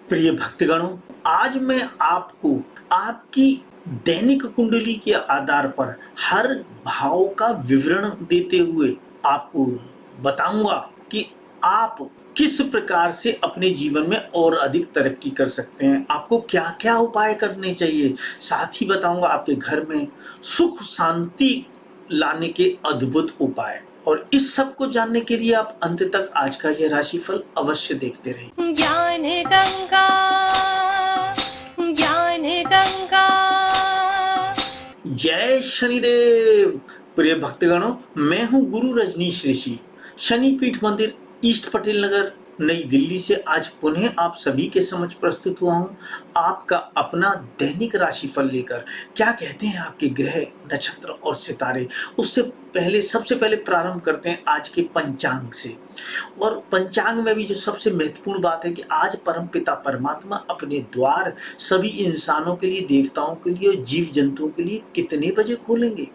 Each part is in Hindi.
प्रिय भक्तगणों, आज मैं आपको आपकी दैनिक कुंडली के आधार पर हर भाव का विवरण देते हुए आपको बताऊंगा कि आप किस प्रकार से अपने जीवन में और अधिक तरक्की कर सकते हैं। आपको क्या क्या उपाय करने चाहिए, साथ ही बताऊंगा आपके घर में सुख शांति लाने के अद्भुत उपाय। और इस सब को जानने के लिए आप अंत तक आज का यह राशिफल अवश्य देखते रहिए। ज्ञान गंगा, ज्ञान गंगा। जय शनिदेव। प्रिय भक्तगणों, मैं हूं गुरु रजनीश ऋषि, शनिपीठ मंदिर, ईस्ट पटेल नगर, नई दिल्ली से आज पुनः आप सभी के समक्ष प्रस्तुत हुआ हूं आपका अपना दैनिक राशिफल लेकर। क्या कहते हैं आपके ग्रह, नक्षत्र और सितारे, उससे पहले सबसे पहले प्रारंभ करते हैं आज के पंचांग से। और पंचांग में भी जो सबसे महत्वपूर्ण बात है कि आज परमपिता परमात्मा अपने द्वार सभी इंसानों के लिए, देवताओं के लिए और जीव जंतुओं के लिए कितने बजे खोलेंगे।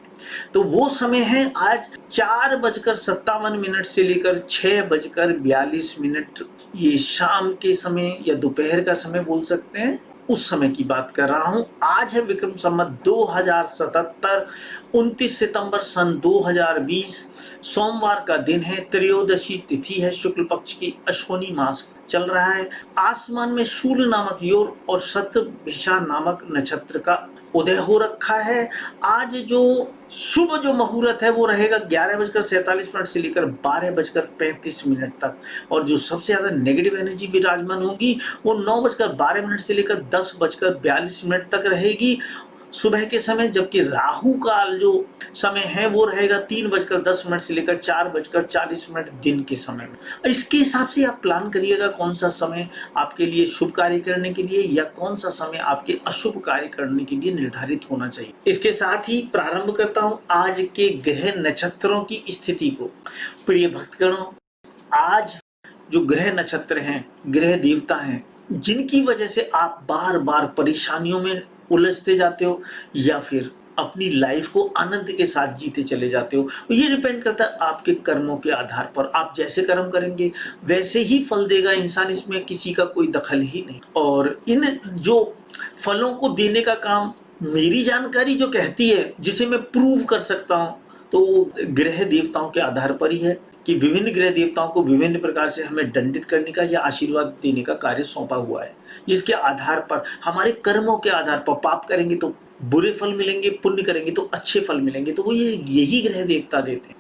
तो वो समय है आज 4:57 से लेकर 6:42। ये शाम के समय या दोपहर का समय बोल सकते हैं, उस समय की बात कर रहा हूं। आज है विक्रम संवत 2077, 29 सितंबर सन 2020, सोमवार का दिन है, त्रयोदशी तिथि है, शुक्ल पक्ष की, अश्विनी मास चल रहा है। आसमान में शूल नामक योग और शतभिषा नामक नक्षत्र का उदय हो रखा है। आज जो शुभ जो मुहूर्त है वो रहेगा 11:47 से लेकर 12:35 तक, और जो सबसे ज्यादा नेगेटिव एनर्जी विराजमान होगी वो 9:12 से लेकर 10:42 तक रहेगी सुबह के समय। जबकि राहु काल जो समय है वो रहेगा 3:10 से लेकर 4:40 दिन के समय में। इसके हिसाब से आप प्लान करिएगा कौन सा समय आपके लिए शुभ कार्य करने के लिए या कौन सा समय आपके अशुभ कार्य करने के लिए निर्धारित होना चाहिए। इसके साथ ही प्रारंभ करता हूं आज के ग्रह नक्षत्रों की स्थिति को। प्रिय भक्तगणों, आज जो ग्रह नक्षत्र हैं, ग्रह देवता हैं, जिनकी वजह से आप बार बार परेशानियों में उलझते जाते हो या फिर अपनी लाइफ को आनंद के साथ जीते चले जाते हो, ये डिपेंड करता है आपके कर्मों के आधार पर। आप जैसे कर्म करेंगे वैसे ही फल देगा इंसान, इसमें किसी का कोई दखल ही नहीं। और इन जो फलों को देने का काम मेरी जानकारी जो कहती है, जिसे मैं प्रूव कर सकता हूं, तो ग्रह देवताओं के आधार पर ही है कि विभिन्न ग्रह देवताओं को विभिन्न प्रकार से हमें दंडित करने का या आशीर्वाद देने का कार्य सौंपा हुआ है, जिसके आधार पर हमारे कर्मों के आधार पर पाप करेंगे तो बुरे फल मिलेंगे, पुण्य करेंगे तो अच्छे फल मिलेंगे। तो वो यही ग्रह देवता देते हैं।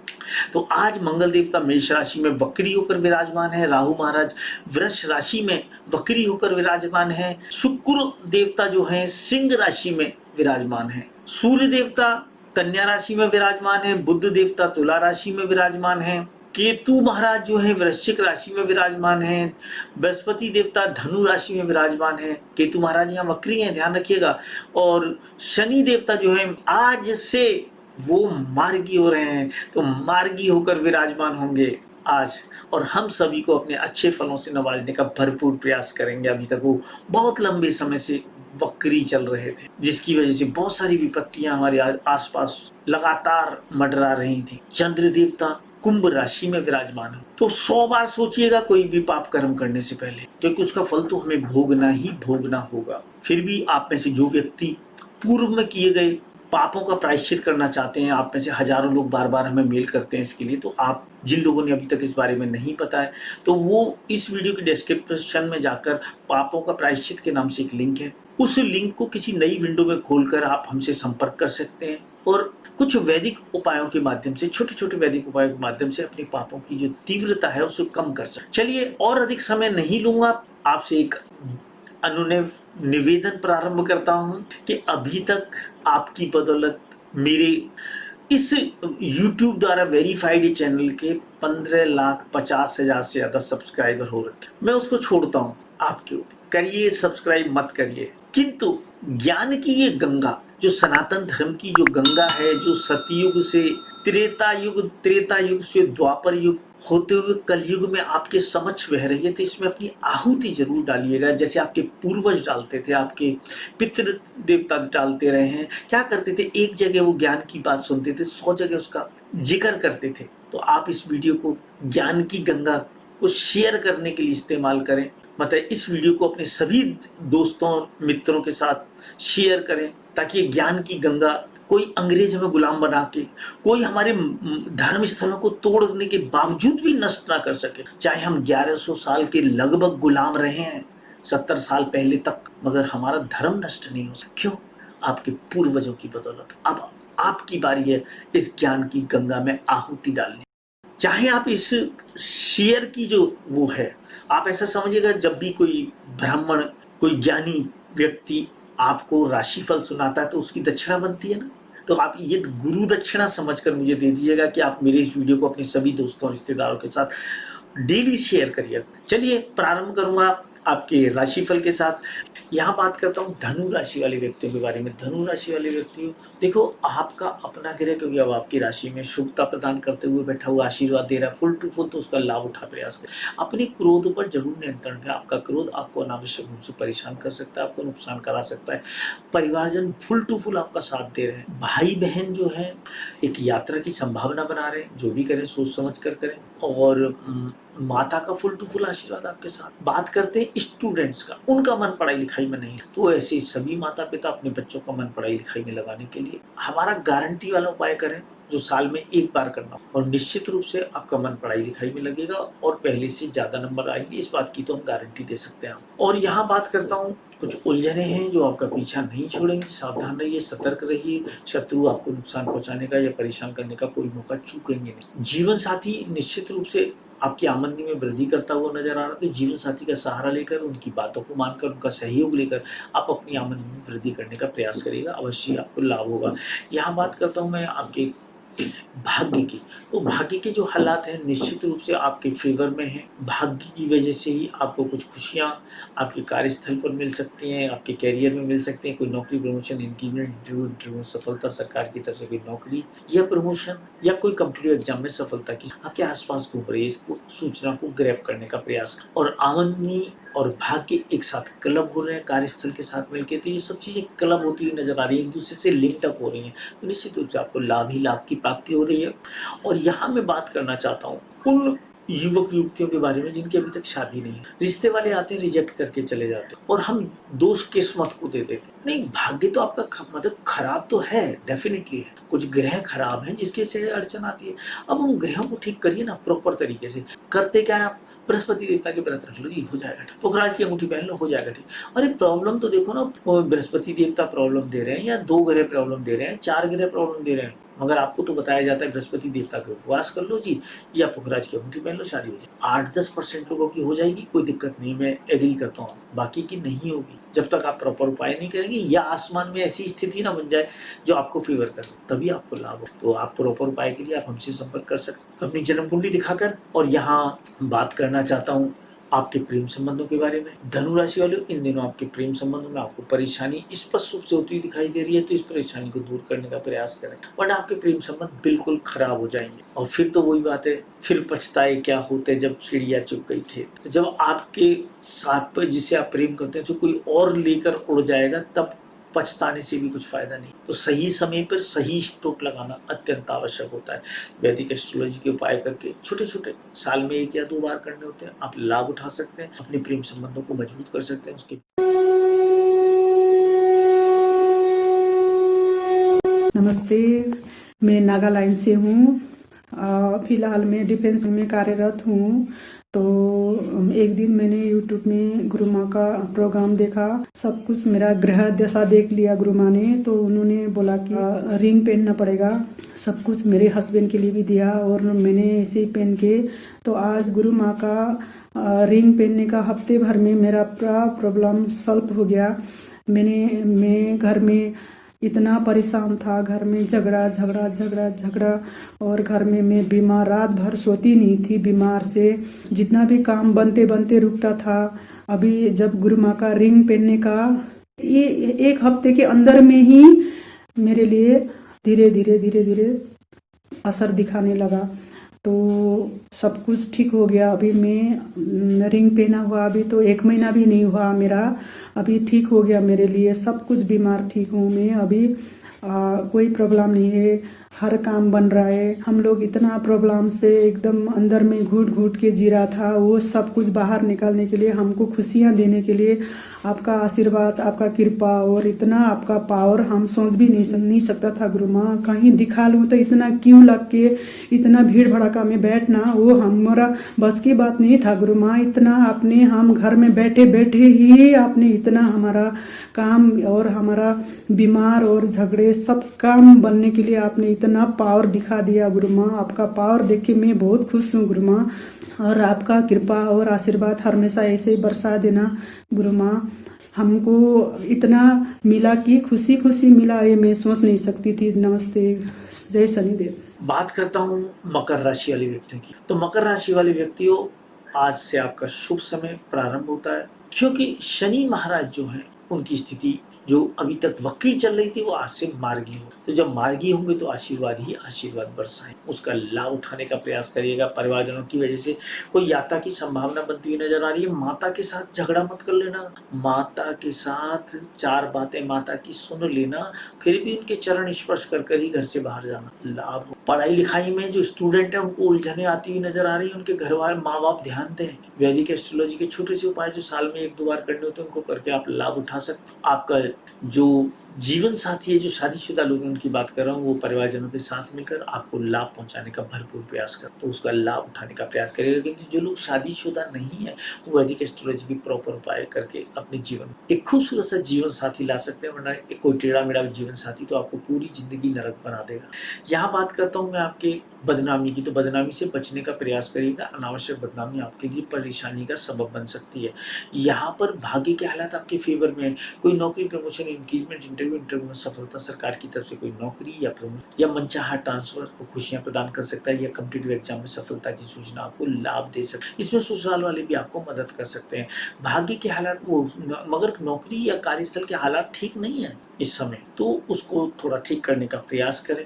तो आज मंगल देवता मेष राशि में वक्री होकर विराजमान है, राहु महाराज वृष राशि में वक्री होकर विराजमान है, शुक्र देवता जो है सिंह राशि में विराजमान है, सूर्य देवता कन्या राशि में विराजमान है, बुध देवता तुला राशि में विराजमान है, केतु महाराज जो है वृश्चिक राशि में विराजमान है, बृहस्पति देवता धनु राशि में विराजमान है। केतु महाराज यहाँ वक्री हैं, ध्यान रखिएगा। और शनि देवता जो है आज से वो मार्गी हो रहे हैं, तो मार्गी होकर विराजमान होंगे आज, और हम सभी को अपने अच्छे फलों से नवाजने का भरपूर प्रयास करेंगे। अभी तक वो बहुत लंबे समय से वक्री चल रहे थे, जिसकी वजह से बहुत सारी विपत्तियां हमारे आसपास लगातार मंडरा रही थी। चंद्र देवता कुंभ राशि में विराजमान है। तो 100 बार सोचिएगा कोई भी पाप कर्म करने से पहले, क्योंकि उसका फल तो हमें भोगना ही भोगना होगा। फिर भी आप में से जो व्यक्ति पूर्व में किए गए पापों का प्रायश्चित करना चाहते हैं, आप में से हजारों लोग बार बार हमें मेल करते हैं इसके लिए, तो आप जिन लोगों ने अभी तक इस बारे में नहीं पता है, तो वो इस वीडियो के डिस्क्रिप्शन में जाकर पापों का प्रायश्चित के नाम से एक लिंक है, उस लिंक को किसी नई विंडो में खोलकर आप हमसे संपर्क कर सकते हैं और कुछ वैदिक उपायों के माध्यम से, छोटे छोटे वैदिक उपायों के माध्यम से अपने पापों की जो तीव्रता है उसे कम कर सकते। चलिए और अधिक समय नहीं लूंगा, आपसे एक अनुनय निवेदन प्रारंभ करता हूं कि अभी तक आपकी बदौलत मेरे इस YouTube द्वारा वेरीफाइड चैनल के 15,50,000 से ज्यादा सब्सक्राइबर हो रखे। मैं उसको छोड़ता हूं आपके ऊपर, करिए सब्सक्राइब मत करिए, किंतु ज्ञान की ये गंगा, जो सनातन धर्म की जो गंगा है, जो सतयुग से त्रेता युग से द्वापर युग होते हुए कलयुग में आपके समक्ष बह रही है, तो इसमें अपनी आहुति जरूर डालिएगा, जैसे आपके पूर्वज डालते थे, आपके पितृ देवता डालते रहे हैं। क्या करते थे, एक जगह वो ज्ञान की बात सुनते थे, 100 जगह उसका जिक्र करते थे। तो आप इस वीडियो को ज्ञान की गंगा को शेयर करने के लिए इस्तेमाल करें मतलब इस वीडियो को अपने सभी दोस्तों मित्रों के साथ शेयर करें, ताकि ये ज्ञान की गंगा कोई अंग्रेज हमें गुलाम बना के, कोई हमारे धर्म स्थलों को तोड़ने के बावजूद भी नष्ट ना कर सके। चाहे हम 1100 साल के लगभग गुलाम रहे हैं, 70 साल पहले तक, मगर हमारा धर्म नष्ट नहीं हो सका। क्यों? आपके पूर्वजों की बदौलत। अब आपकी बारी है इस ज्ञान की गंगा में आहुति डालने। चाहे आप इस शेयर की जो वो है, आप ऐसा समझिएगा, जब भी कोई ब्राह्मण, कोई ज्ञानी व्यक्ति आपको राशिफल सुनाता है तो उसकी दक्षिणा बनती है ना, तो आप ये गुरु दक्षिणा समझकर मुझे दे दीजिएगा कि आप मेरे इस वीडियो को अपने सभी दोस्तों रिश्तेदारों के साथ डेली शेयर करिए। चलिए प्रारंभ करूंगा आपके राशिफल के साथ। यहाँ बात करता हूँ धनु राशि वाले व्यक्तियों के बारे में। धनु राशि वाले व्यक्तियों, देखो आपका अपना ग्रह, क्योंकि अब आपकी राशि में शुभता प्रदान करते हुए बैठा हुआ, आशीर्वाद दे रहा है फुल टू फुल, तो उसका लाभ उठा प्रयास करें। अपने क्रोध पर जरूर नियंत्रण करें। आपका क्रोध आपको अनावश्यक रूप से परेशान कर सकता है, आपको नुकसान करा सकता है। परिवारजन फुल टू फुल आपका साथ दे रहे हैं। भाई बहन जो है एक यात्रा की संभावना बना रहे हैं। जो भी करें सोच समझ कर करें। और माता का फुल टू फुल आशीर्वाद आपके साथ। बात करते हैं स्टूडेंट्स का, उनका मन पढ़ाई लिखाई में नहीं, तो ऐसे सभी माता पिता अपने बच्चों का मन पढ़ाई लिखाई में लगाने के लिए हमारा गारंटी वाला उपाय करें, जो साल में एक बार करना, और निश्चित रूप से आपका मन पढ़ाई लिखाई में लगेगा और पहले से ज्यादा नंबर आएंगे। इस बात की तो हम गारंटी दे सकते हैं। और यहाँ बात करता हूँ, कुछ उलझने हैं जो आपका पीछा नहीं छोड़ेंगे। सावधान रहिए, सतर्क रहिए। शत्रु आपको नुकसान पहुंचाने का या परेशान करने का कोई मौका चूकेंगे नहीं। जीवन साथी निश्चित रूप से आपकी आमदनी में वृद्धि करता हुआ नजर आ रहा है, तो जीवन साथी का सहारा लेकर, उनकी बातों को मानकर, उनका सहयोग लेकर आप अपनी आमदनी में वृद्धि करने का प्रयास करिएगा। अवश्य आपको लाभ होगा। यहाँ बात करता हूँ मैं आपके भाग्य की। तो भाग्य के जो हालात हैं निश्चित रूप से आपके फेवर में हैं। भाग्य की वजह से ही आपको कुछ खुशियां आपके कार्यस्थल पर मिल सकती हैं, आपके कैरियर में मिल सकती हैं। कोई नौकरी, प्रमोशन, इंक्रीमेंट, इंटरव्यू सफलता, सरकार की तरफ से कोई नौकरी या प्रमोशन, या कोई कॉम्पिटिटिव एग्जाम में सफलता की आपके आसपास घूम रही है। इसको सूचना को ग्रैब करने का प्रयास। और आमदनी और भाग्य एक साथ क्लब हो रहे हैं कार्यस्थल के साथ मिलकर, तो ये सब चीजें क्लब होती हुई नजर आ रही है, एक दूसरे से लिंक्ड अप हो रही हैं, तो निश्चित रूप से आपको लाभ ही लाभ की प्राप्ति हो रही है। और यहाँ मैं बात करना चाहता हूँ उन युवक युवतियों के बारे में जिनकी अभी तक शादी नहीं है। रिश्ते वाले आते हैं, रिजेक्ट करके चले जाते हैं और हम दोष किस्मत को दे देते हैं। नहीं, भाग्य तो आपका मतलब खराब तो है, डेफिनेटली है। कुछ ग्रह खराब हैं जिसके से अड़चन आती है। अब उन ग्रहों को ठीक करिए ना प्रॉपर तरीके से। करते क्या है आप, बृहस्पति देवता के व्रत रख लो जी, हो जाएगा ठीक। पुखराज की अंगूठी पहन लो, हो जाएगा ठीक। अरे प्रॉब्लम तो देखो ना, बृहस्पति देवता प्रॉब्लम दे रहे हैं या 2 ग्रह प्रॉब्लम दे रहे हैं, 4 ग्रह प्रॉब्लम दे रहे हैं, मगर आपको तो बताया जाता है बृहस्पति देवता के उपवास कर लो जी, या पुखराज की अंगूठी पहन लो, शादी हो जाए। 8-10% लोगों की हो जाएगी, कोई दिक्कत नहीं, मैं एग्री करता हूँ। बाकी की नहीं होगी जब तक आप प्रॉपर उपाय नहीं करेंगे, या आसमान में ऐसी स्थिति ना बन जाए जो आपको फेवर करे, तभी आपको लाभ हो। तो आप प्रॉपर उपाय के लिए आप हमसे संपर्क कर सकते अपनी जन्म कुंडली दिखाकर। और यहाँ बात करना चाहता हूँ आपके प्रेम संबंधों के बारे में। धनु राशि वाले, इन दिनों आपके प्रेम संबंधों में आपको परेशानी स्पष्ट रूप से होती हुई दिखाई दे रही है, तो इस परेशानी को दूर करने का प्रयास करें, वरना आपके प्रेम संबंध बिल्कुल खराब हो जाएंगे। और फिर तो वही बात है, फिर पछताए क्या होते जब चिड़िया चुग गई थी। तो जब आपके साथ पर जिसे आप प्रेम करते हैं जो कोई और लेकर उड़ जाएगा, तब पछताने से भी कुछ फायदा नहीं। तो सही समय पर सही स्ट्रोक लगाना अत्यंत आवश्यक होता है। वैदिक एस्ट्रोलॉजी के उपाय करके छोटे छोटे साल में 1 या 2 बार करने होते हैं, आप लाभ उठा सकते हैं, अपने प्रेम संबंधों को मजबूत कर सकते हैं। उसके नमस्ते, मैं नागालैंड से हूँ। फिलहाल मैं डिफेंस में कार्यरत हूँ। तो एक दिन मैंने यूट्यूब में गुरु माँ का प्रोग्राम देखा। सब कुछ मेरा ग्रह दशा देख लिया गुरु माँ ने। तो उन्होंने बोला कि रिंग पहनना पड़ेगा। सब कुछ मेरे हस्बैंड के लिए भी दिया और मैंने ऐसे ही पहन के, तो आज गुरु माँ का रिंग पहनने का हफ्ते भर में मेरा पूरा प्रॉब्लम सॉल्व हो गया। मैं घर में इतना परेशान था, घर में झगड़ा और घर में मैं बीमार, रात भर सोती नहीं थी बीमार से। जितना भी काम बनते रुकता था। अभी जब गुरु माँ का रिंग पहनने का ये 1 हफ्ते के अंदर में ही मेरे लिए धीरे धीरे असर दिखाने लगा। तो सब कुछ ठीक हो गया। अभी मैं रिंग पहना हुआ अभी तो 1 महीना भी नहीं हुआ मेरा, अभी ठीक हो गया मेरे लिए सब कुछ। बीमार ठीक हूँ मैं अभी, कोई प्रॉब्लम नहीं है। हर काम बन रहा है। हम लोग इतना प्रॉब्लम से एकदम अंदर में घुट घुट के जी रहा था, वो सब कुछ बाहर निकालने के लिए, हमको खुशियां देने के लिए आपका आशीर्वाद, आपका कृपा और इतना आपका पावर हम सोच भी नहीं सकता था गुरु माँ। कहीं दिखा लूँ तो इतना क्यों लग के इतना भीड़ भड़का में बैठना वो हमारा बस की बात नहीं था गुरु माँ। इतना आपने, हम घर में बैठे बैठे ही आपने इतना हमारा काम और हमारा बीमार और झगड़े सब काम बनने के लिए आपने इतना पावर दिखा दिया गुरु माँ। आपका पावर देख के मैं बहुत खुश हूँ गुरु माँ, और आपका कृपा और आशीर्वाद हमेशा ऐसे ही बरसा देना गुरु माँ। हमको इतना मिला कि खुशी खुशी मिला, ये मैं सोच नहीं सकती थी। नमस्ते, जय शनिदेव। बात करता हूँ मकर राशि वाले व्यक्तियों की। तो मकर राशि वाले व्यक्तियों, आज से आपका शुभ समय प्रारंभ होता है, क्योंकि शनि महाराज जो हैं उनकी स्थिति जो अभी तक वक्री चल रही थी वो आज से मार्गी हो। तो जब मार्गी होंगे तो आशीर्वाद ही आशीर्वाद बरसाएं, उसका लाभ उठाने का प्रयास करिएगा। परिवारजनों की वजह से कोई यात्रा की संभावना बनती हुई नजर आ रही है। माता के साथ झगड़ा मत कर लेना, माता के साथ चार बातें माता की सुन लेना, फिर भी उनके चरण स्पर्श कर कर ही घर से बाहर जाना लाभ हो। पढ़ाई लिखाई में जो स्टूडेंट है उनको उलझने आती हुई नजर आ रही है, उनके घर वाले माँ बाप ध्यान दें। वैदिक एस्ट्रोलॉजी के छोटे से उपाय जो साल में 1-2 बार करने होते हैं उनको करके आप लाभ उठा सकते। आपका जो जीवन साथी है, जो शादीशुदा लोग हैं उनकी बात कर रहा हूँ, वो परिवारजनों के साथ मिलकर आपको लाभ पहुंचाने का भरपूर प्रयास कर, तो उसका लाभ उठाने का प्रयास करेगा। क्योंकि जो लोग शादीशुदा नहीं है वो वैदिक एस्ट्रोलॉजी की प्रॉपर उपाय करके अपने जीवन में एक खूबसूरत सा जीवन साथी ला सकते हैं, वरना एक कोई टेढ़ा मेढ़ा जीवन साथी तो आपको पूरी जिंदगी नरक बना देगा। यहाँ बात करता हूँ मैं आपके बदनामी की, तो बदनामी से बचने का प्रयास करिएगा। अनावश्यक बदनामी आपके लिए परेशानी का सबब बन सकती है। यहाँ पर भाग्य के हालात आपके फेवर में है। कोई नौकरी, प्रमोशन, इंक्रीमेंट, इंटरव्यू में सफलता, सरकार की तरफ से कोई नौकरी या प्रमोशन या मनचाहा ट्रांसफर को खुशियां प्रदान कर सकता है, या कॉम्पिटिटिव एग्जाम में सफलता की सूचना आपको लाभ दे सकती है। इसमें ससुराल वाले भी आपको मदद कर सकते हैं। भाग्य के हालात वो, मगर नौकरी या कार्यस्थल के हालात ठीक नहीं है इस समय, तो उसको थोड़ा ठीक करने का प्रयास करें।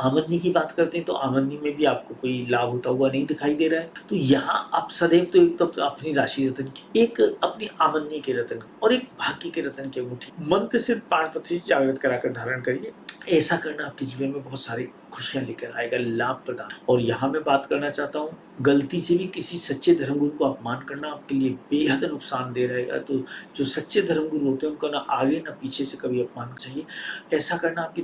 आमदनी की बात करते हैं तो आमदनी में भी आपको कोई लाभ होता हुआ नहीं दिखाई दे रहा है। तो यहाँ आप सदैव तो एक तो अपनी राशि रतन की, एक अपनी आमदनी के रतन और एक भाग्य के रतन की अंगूठी मंत्र से 5 प्रतिशत जागृत कराकर धारण करिए। ऐसा करना आपके जीवन में बहुत सारी खुशियां लेकर आएगा, लाभ प्रदान। और यहाँ मैं बात करना चाहता हूँ, गलती से भी किसी सच्चे धर्मगुरु को अपमान करना आपके लिए बेहद नुकसानदेह रहेगा। तो जो सच्चे धर्मगुरु होते हैं उनको ना आगे ना पीछे से कभी अपमान चाहिए। ऐसा करना आपकी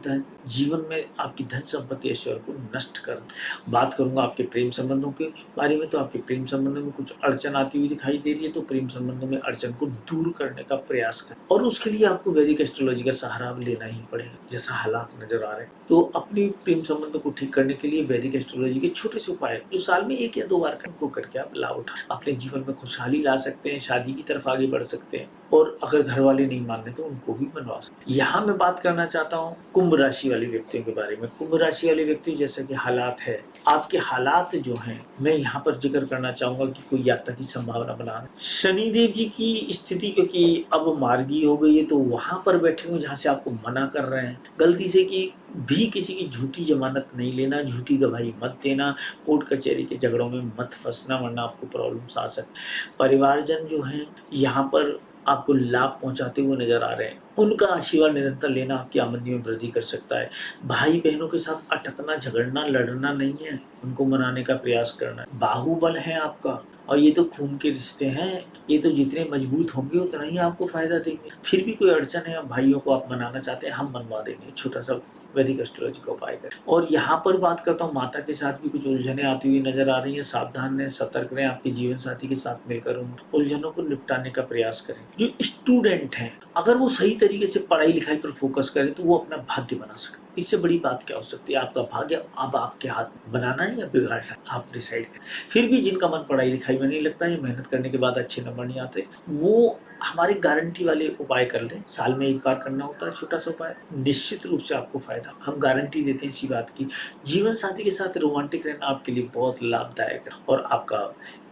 जीवन में आपकी धन संपत्ति ऐश्वर्य को नष्ट कर। बात करूंगा आपके प्रेम संबंधों के बारे में, तो आपके प्रेम संबंधों में कुछ अड़चन आती हुई दिखाई दे रही है, तो प्रेम संबंधों में अड़चन को दूर करने का प्रयास करें, और उसके लिए आपको वैदिक एस्ट्रोलॉजी का सहारा लेना ही पड़ेगा, जैसा हालात नजर आ रहे हैं। तो अपनी प्रेम संबंधों को ठीक करने के लिए वैदिक एस्ट्रोलॉजी के छोटे से उपाय जो साल में 1 या 2 बार करके आप लाभ उठा अपने जीवन में खुशहाली ला सकते हैं, शादी की तरफ आगे बढ़ सकते हैं, और अगर घर वाले नहीं मान रहे तो उनको भी मनवा सकते हैं। यहाँ मैं बात करना चाहता हूँ कुंभ राशि वाले व्यक्तियों के बारे में। कुंभ राशि वाले व्यक्ति जैसा कि हालात है, आपके हालात जो हैं, मैं यहाँ पर जिक्र करना चाहूंगा कि कोई यात्रा की संभावना बना। शनिदेव जी की स्थिति क्योंकि अब मार्गी हो गई है, तो वहां पर बैठे हुए जहाँ से आपको मना कर रहे हैं, गलती से कि भी किसी की झूठी जमानत नहीं लेना, झूठी गवाही मत देना, कोर्ट कचहरी के झगड़ों में मत फंसना, वरना आपको प्रॉब्लम्स आ सकते। परिवारजन जो हैं यहाँ पर आपको लाभ पहुंचाते हुए नजर आ रहे हैं, उनका आशीर्वाद निरंतर लेना आपकी आमदनी में वृद्धि कर सकता है। भाई बहनों के साथ अटकना, झगड़ना, लड़ना नहीं है, उनको मनाने का प्रयास करना है। बाहुबल है आपका, और ये तो खून के रिश्ते हैं, ये तो जितने मजबूत होंगे उतना ही आपको फायदा देंगे। फिर भी कोई अड़चन है, भाइयों को आप मनाना चाहते हैं, हम मनवा देंगे, छोटा सा वैदिक एस्ट्रोलॉजी का उपाय करें। और यहाँ पर बात करता हूँ, माता के साथ भी कुछ उलझने आती हुई नजर आ रही हैं। सावधान रहें, सतर्क रहें, आपके जीवन साथी के साथ मिलकर उन उलझनों को निपटाने का प्रयास करें। जो स्टूडेंट हैं, अगर वो सही तरीके से पढ़ाई लिखाई पर फोकस करें तो वो अपना भाग्य बना सकते। इससे बड़ी बात क्या हो सकती है? आपका भाग्य अब आपके हाथ बनाना है या बिगाड़ना है, आप डिसाइड करें। फिर भी जिनका मन पढ़ाई लिखाई में नहीं लगता, या मेहनत करने के बाद अच्छे नंबर नहीं आते, वो हमारे गारंटी वाले उपाय कर लें। साल में 1 बार करना होता है, छोटा सा उपाय, निश्चित रूप से आपको फायदा, हम गारंटी देते हैं इसी बात की। जीवन साथी के साथ रोमांटिक रहना आपके लिए बहुत लाभदायक है, और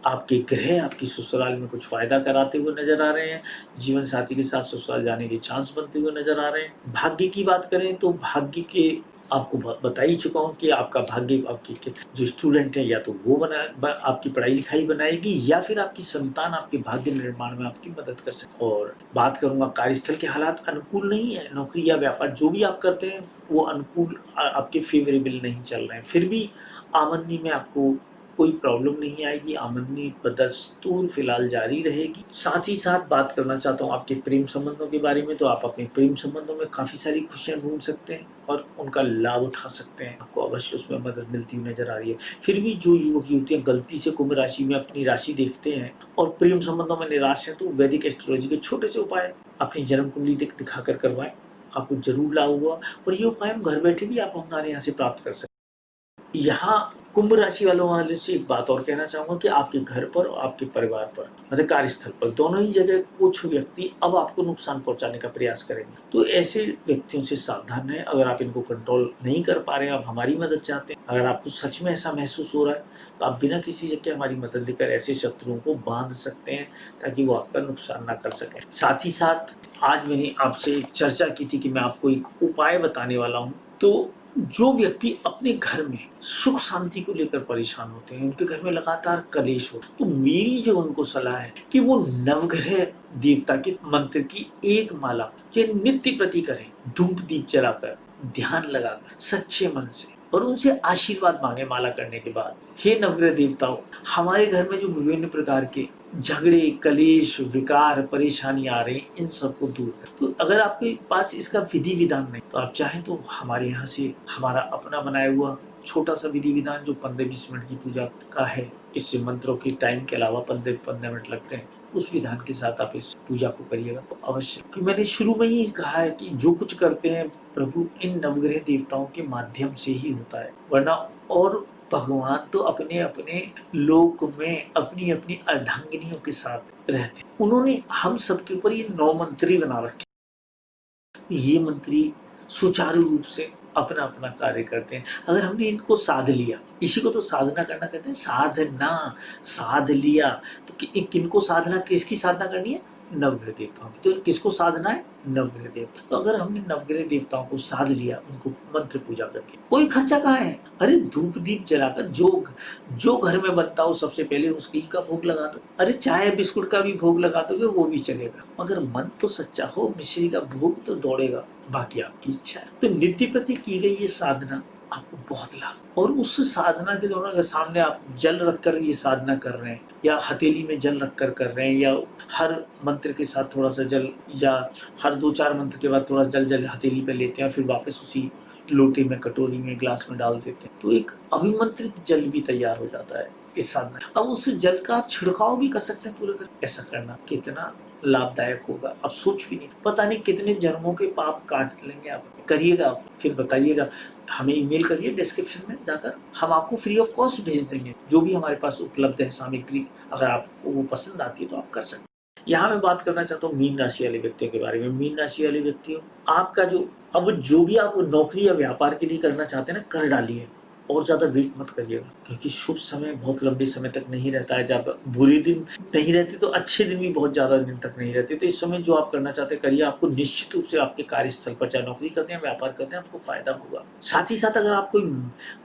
आपके ग्रह आपकी ससुराल में कुछ फायदा कराते हुए नजर आ रहे हैं। जीवन साथी के साथ ससुराल जाने के चांस बनते हुए नजर आ रहे हैं। भाग्य की बात करें तो भाग्य के आपको बता ही चुका हूँ कि आपका भाग्य आपके जो स्टूडेंट है या तो वो आपकी पढ़ाई लिखाई बनाएगी या फिर आपकी संतान आपके भाग्य निर्माण में आपकी मदद कर सकती। और बात करूंगा कार्यस्थल के हालात अनुकूल नहीं है, नौकरी या व्यापार जो भी आप करते हैं वो अनुकूल आपके फेवरेबल नहीं चल रहे हैं। फिर भी आमदनी में आपको कोई प्रॉब्लम नहीं आएगी, आमदनी बदस्तूर फिलहाल जारी रहेगी। साथ ही साथ बात करना चाहता हूँ आपके प्रेम संबंधों के बारे में। तो आप अपने प्रेम संबंधों में काफी सारी खुशियां ढूंढ सकते हैं और उनका लाभ उठा सकते हैं, आपको अवश्य उसमें मदद मिलती हुई नजर आ रही है। फिर भी जो युवक युवतियां गलती से कुंभ राशि में अपनी राशि देखते हैं और प्रेम संबंधों में निराश हैं, तो वैदिक एस्ट्रोलॉजी के छोटे से उपाय अपनी जन्म कुंडली दिखाकर करवाएं, आपको जरूर लाभ होगा। और ये उपाय हम घर बैठे भी आप हमारे यहाँ से प्राप्त कर सकते हैं। यहाँ कुंभ राशि वाले से एक बात और कहना चाहूंगा कि आपके घर पर और आपके परिवार पर मतलब कार्यस्थल पर दोनों ही जगह कुछ व्यक्ति अब आपको नुकसान पहुंचाने का प्रयास करेंगे, तो ऐसे व्यक्तियों से सावधान रहें। अगर आप इनको कंट्रोल नहीं कर पा रहे हैं, आप हमारी मदद चाहते हैं, अगर आपको सच में ऐसा महसूस हो रहा है, तो आप बिना किसी जगह हमारी मदद लेकर ऐसे शत्रुओं को बांध सकते हैं ताकि वो आपका नुकसान ना कर सके। साथ ही साथ आज मैंने आपसे चर्चा की थी कि मैं आपको एक उपाय बताने वाला हूँ। तो जो व्यक्ति अपने घर में सुख शांति को लेकर परेशान होते हैं, उनके घर में लगातार कलेश हो, तो मेरी जो उनको सलाह है कि वो नवग्रह देवता के मंत्र की एक माला जो नित्य प्रति करें, धूप दीप जलाकर, ध्यान लगाकर, सच्चे मन से, और उनसे आशीर्वाद मांगे माला करने के बाद। हे नवग्रह देवताओं, हमारे घर में जो विभिन्न प्रकार के झगड़े, कलेश, विकार, परेशानी आ रही, इन सबको दूर कर। तो अगर आपके पास इसका विधि विधान नहीं, तो आप चाहें तो हमारे यहाँ से हमारा अपना बनाया हुआ छोटा सा विधि विधान जो 15-20 मिनट की पूजा का है, इससे मंत्रों के टाइम के अलावा 15 मिनट लगते हैं, उस विधान के साथ आप इस पूजा को करिएगा तो अवश्य। कि मैंने शुरू में ही कहा है कि जो कुछ करते हैं प्रभु इन नवग्रह देवताओं के माध्यम से ही होता है, वरना और भगवान तो अपने अपने लोक में अपनी अपनी अर्धांगिनियों के साथ रहते हैं। उन्होंने हम सबके ऊपर ये 9 मंत्री बना रखे, ये मंत्री सुचारू रूप से अपना अपना कार्य करते हैं। अगर हमने इनको साध लिया, इसी को तो साधना करना कहते हैं, साधना, साध लिया, तो किनको साधना, किसकी साधना करनी है? नवग्रह देवताओं की। तो किसको साधना है? नवग्रह देवता। तो अगर हमने नवग्रह देवताओं को साध लिया, उनको मंत्र पूजा करके, कोई खर्चा कहाँ है? अरे धूप दीप जलाकर जो घर में बनता हो सबसे पहले उसकी का भोग लगा दो। अरे चाय बिस्कुट का भी भोग लगा दोगे वो भी चलेगा, मगर मन तो सच्चा हो, मिश्री का भोग तो दौड़ेगा, बाकी आपकी इच्छा है। तो नित्य प्रति की गई ये साधना आपको बहुत लाभ, और उस साधना के दौरान अगर सामने आप जल रखकर ये साधना कर रहे हैं, या हथेली में जल रखकर कर रहे हैं, या हर मंत्र के साथ थोड़ा सा जल, या हर 2-4 मंत्र के बाद थोड़ा जल हथेली पे लेते हैं और फिर वापस उसी लोटे में, कटोरी में, ग्लास में डाल देते हैं, तो एक अभिमंत्रित जल भी तैयार हो जाता है इस साधना। अब उस जल का आप छिड़काव भी कर सकते हैं पूरे घर। ऐसा करना कितना लाभदायक होगा आप सोच भी नहीं, पता नहीं कितने जन्मों के पाप काट लेंगे आप। करिएगा आप, फिर बताइएगा, हमें ईमेल करिए डिस्क्रिप्शन में जाकर, हम आपको फ्री ऑफ कॉस्ट भेज देंगे जो भी हमारे पास उपलब्ध है सामग्री। अगर आपको वो पसंद आती है तो आप कर सकते हैं। यहाँ मैं बात करना चाहता हूँ मीन राशि वाले व्यक्तियों के बारे में। मीन राशि वाले व्यक्तियों, आपका जो भी आप नौकरी या व्यापार के लिए करना चाहते हैं ना, कर डालिए, और ज्यादा वेट मत करिएगा, क्योंकि शुभ समय बहुत लंबे समय तक नहीं रहता है। जब बुरे दिन नहीं रहते तो अच्छे दिन भी बहुत ज्यादा दिन तक नहीं रहते। तो इस समय जो आप करना चाहते हैं करिए, आपको निश्चित रूप से आपके कार्यस्थल पर, चाहे नौकरी करते हैं व्यापार करते हैं, आपको फायदा होगा। साथ ही साथ अगर आप कोई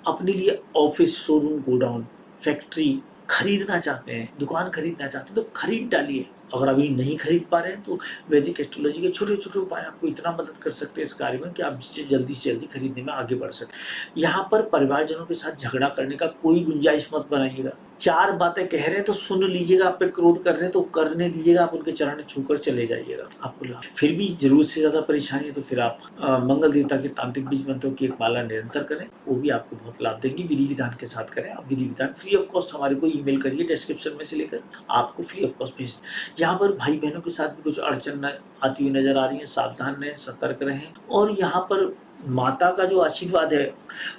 अपने लिए ऑफिस, शोरूम, गोडाउन, फैक्ट्री खरीदना चाहते हैं, दुकान खरीदना चाहते हैं, तो खरीद डालिए। अगर अभी नहीं खरीद पा रहे हैं तो वैदिक एस्ट्रोलॉजी के छोटे छोटे उपाय आपको इतना मदद कर सकते हैं इस कार्य में कि आप जल्दी से जल्दी खरीदने में आगे बढ़ सकते। यहाँ पर परिवारजनों के साथ झगड़ा करने का कोई गुंजाइश मत बनाइएगा। 4 बातें कह रहे हैं तो सुन लीजिएगा, आप पे क्रोध कर रहे हैं तो करने दीजिएगा, आप उनके चरण छूकर चले जाइएगा, आपको लाभ। फिर भी जरूरत से ज्यादा परेशानी है तो फिर आप मंगल देवता के तांत्रिक बीज मंत्रों की एक माला निरंतर करें, वो भी आपको बहुत लाभ देंगी। विधि विधान के साथ करें। आप विधि विधान फ्री ऑफ कॉस्ट हमारे को ईमेल करिए, डिस्क्रिप्शन में से लेकर आपको फ्री ऑफ कॉस्ट भेज दें। यहाँ पर भाई बहनों के साथ भी कुछ अड़चन आती हुई नजर आ रही है, सावधान रहें, सतर्क रहें। और यहाँ पर माता का जो आशीर्वाद है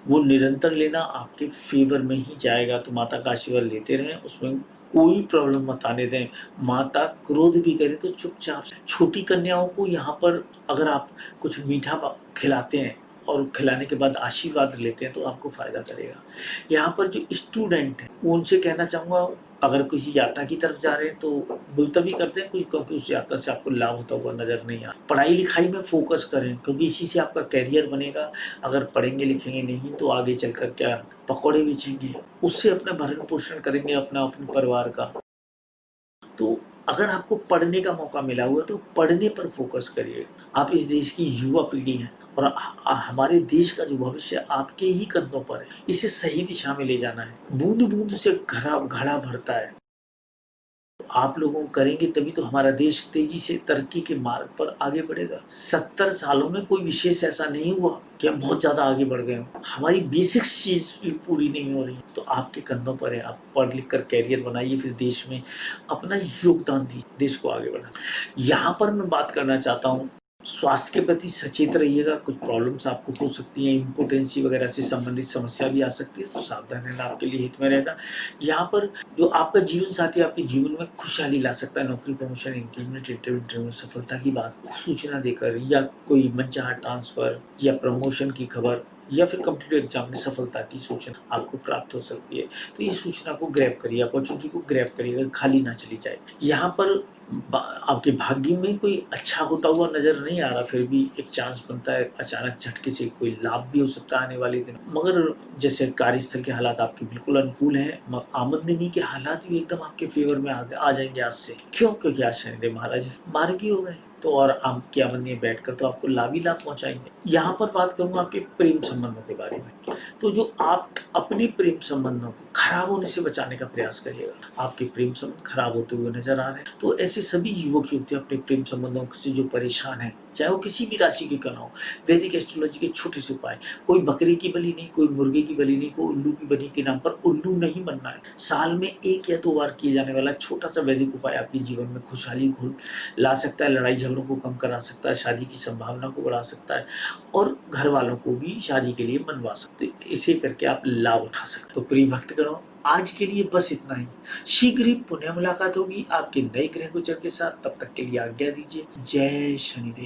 वो निरंतर लेना आपके फेवर में ही जाएगा। तो माता का आशीर्वाद लेते रहें, उसमें कोई प्रॉब्लम मत आने दें। माता क्रोध भी करे तो चुपचाप। छोटी कन्याओं को यहाँ पर अगर आप कुछ मीठा खिलाते हैं और खिलाने के बाद आशीर्वाद लेते हैं तो आपको फायदा करेगा। यहाँ पर जो स्टूडेंट है उनसे कहना चाहूँगा अगर किसी यात्रा की तरफ जा रहे हैं तो मुलतवी करते हैं कुछ, क्योंकि उस यात्रा से आपको लाभ होता हुआ नजर नहीं आ। पढ़ाई लिखाई में फोकस करें, क्योंकि इसी से आपका कैरियर बनेगा। अगर पढ़ेंगे लिखेंगे नहीं तो आगे चलकर क्या पकौड़े बेचेंगे, उससे अपना भरण पोषण करेंगे अपना अपने परिवार का। तो अगर आपको पढ़ने का मौका मिला हुआ तो पढ़ने पर फोकस करिए। आप इस देश की युवा पीढ़ी हैं और हमारे देश का जो भविष्य आपके ही कंधों पर है, इसे सही दिशा में ले जाना है। बूंद बूंद से घड़ा घड़ा भरता है, तो आप लोगों को करेंगे तभी तो हमारा देश तेजी से तरक्की के मार्ग पर आगे बढ़ेगा। 70 सालों में कोई विशेष ऐसा नहीं हुआ कि हम बहुत ज्यादा आगे बढ़ गए हों। हमारी बेसिक्स चीज भी पूरी नहीं हो रही, तो आपके कंधों पर है। आप पढ़ लिख कर कैरियर बनाइए, फिर देश में अपना योगदान दीजिए, देश को आगे बढ़ा। यहाँ पर मैं बात करना चाहता हूँ, स्वास्थ्य के प्रति सचेत रहिएगा। कुछ प्रॉब्लम्स आपको हो सकती हैं, इम्पोर्टेंसी वगैरह से संबंधित समस्या भी आ सकती है, तो सावधान रहना आपके लिए हित में रहेगा। यहाँ पर जो आपका जीवन साथी आपके जीवन में खुशहाली ला सकता है, नौकरी, प्रमोशन, इंक्रीमेंट, इंटरव्यू में सफलता की बात सूचना देकर, या कोई मनचाहा ट्रांसफर या प्रमोशन की खबर, या फिर कॉम्पिटिटिव एग्जाम में सफलता की सूचना आपको प्राप्त हो सकती है। तो इस सूचना को ग्रैब करिए, अपॉर्चुनिटी को ग्रैब करिए, अगर खाली ना चली जाए। यहाँ पर आपके भाग्य में कोई अच्छा होता हुआ नजर नहीं आ रहा, फिर भी एक चांस बनता है, अचानक झटके से कोई लाभ भी हो सकता है आने वाले दिन। मगर जैसे कार्यस्थल के हालात आपके बिल्कुल अनुकूल हैं, आमदनी के हालात भी एकदम आपके फेवर में आ जाएंगे आज से। क्यों? क्योंकि आज शनिदेव महाराज मार्गी हो गए, तो और आपकी आमदनी में बैठकर तो आपको लाभ ही लाभ पहुंचाएंगे। यहाँ पर बात करूंगा आपके प्रेम संबंधों के बारे में। तो जो आप अपने प्रेम संबंधों को खराब होने से बचाने का प्रयास करिएगा। आपके प्रेम संबंध खराब होते हुए नजर आ रहे हैं, तो ऐसे सभी युवक युवतियां अपने प्रेम संबंधों से जो परेशान हैं, चाहे वो किसी भी राशि के क्यों हो, वैदिक एस्ट्रोलॉजी के छोटे से उपाय, कोई बकरी की बलि नहीं, कोई मुर्गे की बलि नहीं, कोई उल्लू की बलि के नाम पर उल्लू नहीं बनना है। साल में 1 या 2 बार किए जाने वाला छोटा सा वैदिक उपाय आपके जीवन में खुशहाली ला सकता है, लड़ाई झगड़ों को कम करा सकता है, शादी की संभावना को बढ़ा सकता है, और घर वालों को भी शादी के लिए मनवा सकते हैं। इसे करके आप लाभ उठा सकते। तो प्रिय भक्तगणों, आज के लिए बस इतना ही। शीघ्र ही पुनः मुलाकात होगी आपके नए ग्रह गोचर के साथ। तब तक के लिए आज्ञा दीजिए। जय शनिदेव।